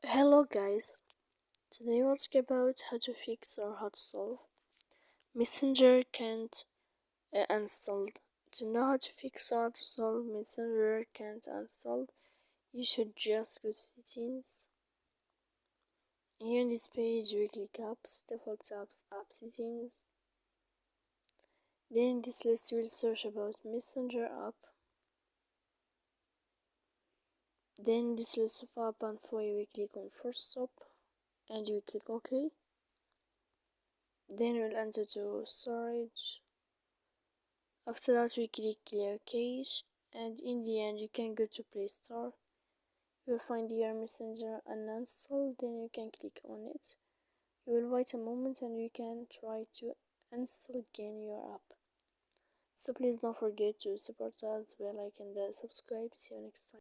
Hello guys, today we'll talk about how to fix or how to solve Messenger can't installed. To know how to fix or to solve Messenger can't installed, you should just go to settings. Here in this page we click apps, default apps, app settings. Then in this list you will search about Messenger app. Then in this list of app and for you we click on first stop and you click OK. Then we'll enter to storage. After that we click clear cache and in the end you can go to Play Store. You will find your Messenger uninstalled, then you can click on it. You will wait a moment and you can try to install again your app. So please don't forget to support us, bell icon and subscribe. See you next time.